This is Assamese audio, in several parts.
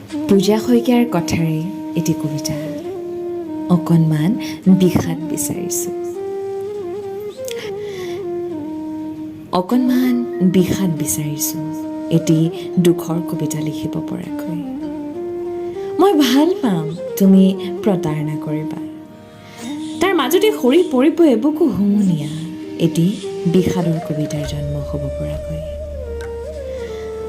পূজা শইকীয়াৰ কথাৰে এটি কবিতা অকণমান বিষাদ বিচাৰিছোঁ। অকণমান বিষাদ বিচাৰিছোঁ এটি দুখৰ কবিতা লিখিব পৰাকৈ। মই ভাল পাম তুমি প্ৰতাৰণা কৰিবা, তাৰ মাজতে সৰি পৰিব এবুকু হুমুনিয়া এটি বিষাদৰ কবিতাৰ জন্ম হ'ব পৰাকৈ।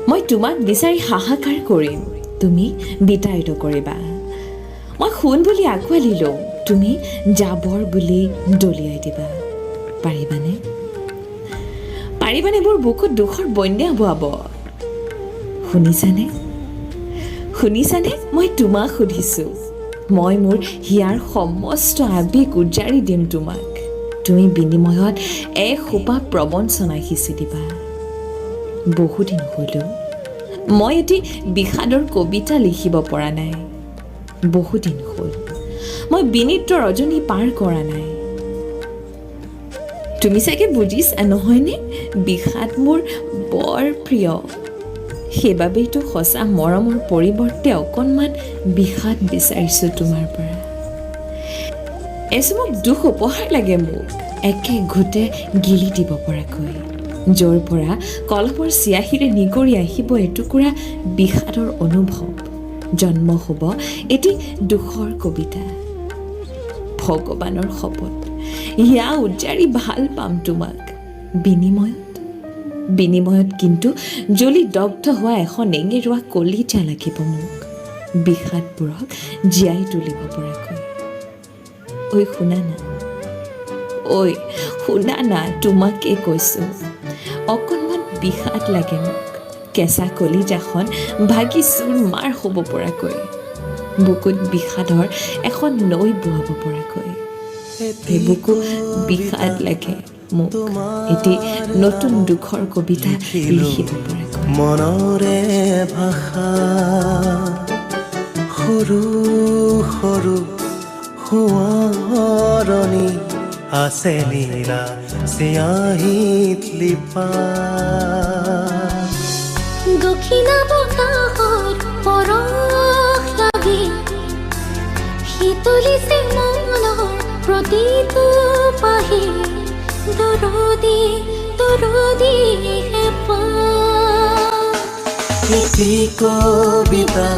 মই তোমাক বিচাৰি হাহাকাৰ কৰিম, তুমি বিতাড়িত কৰিবা। মই সোণ বুলি আঁকোৱালি লওঁ, তুমি জাবৰ বুলি দলিয়াই দিবা। পাৰিবানে? পাৰিবানে মোৰ বুকুত দুখৰ বন্যা বোৱাব? শুনিছানে? শুনিছানে? মই তোমাক সুধিছোঁ। মই মোৰ হিয়াৰ সমস্ত আৱেগ উজাৰি দিম তোমাক। তুমি বিনিময়ত এসোপা প্ৰবঞ্চনা সিঁচি দিবা। বহুদিন হ'লো মই এটি বিষাদৰ কবিতা লিখিব পৰা নাই। বহুদিন হ'ল মই বিনিত্ৰ ৰজনী পাৰ কৰা নাই। তুমি চাগে বুজিছা নহয়নে? বিষাদ মোৰ বৰ প্ৰিয়। সেইবাবেইতো সঁচা মৰমৰ পৰিৱৰ্তে অকণমান বিষাদ বিচাৰিছোঁ তোমাৰ পৰা। এচুমুক দুখ উপহাৰ লাগে মোক, একে ঘোটে গিলি দিব পৰাকৈ, য'ৰ পৰা কলমৰ চিয়াহীৰে নিগৰি আহিব এটুকুৰা বিষাদৰ অনুভৱ। জন্ম হ'ব এটি দুখৰ কবিতা। ভগৱানৰ শপত হিয়া উজাৰি ভাল পাম তোমাক। বিনিময়ত কিন্তু জ্বলি দগ্ধ হোৱা এখন এঙেৰুৱা কলিজা লাগিব মোক, বিষাদবোৰক জীয়াই তুলিব পৰাকৈ। ঐ শুনা না, তোমাকে কৈছোঁ, অকণমান বিষাদ লাগে মোক। কেঁচা কলিজাখন ভাগি চুৰমাৰ হ'ব পৰাকৈ, বুকুত বিষাদৰ এখন নৈ বোৱাব পৰাকৈ। সেই বুকু বিষাদ লাগে মোক এটি নতুন দুখৰ কবিতা লিখিব পৰাকৈ। মনৰে ভাষা সৰু সৰু সোঁৱৰণি আছে নীলা চিয়াহীত লিপা। দক্ষিণা বতাহত পৰশ লাগি শীতলিছে মনৰ প্ৰতিটো পাহি। দৰদি এটি কবিতা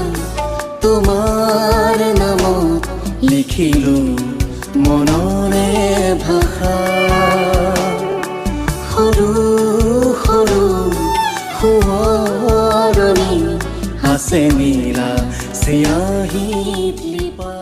তোমাৰ নামত লিখিলো মনৰে ভাষা। সৰু সৰু সোঁৱৰণি আছে নীলা চিয়াহীত লিপা।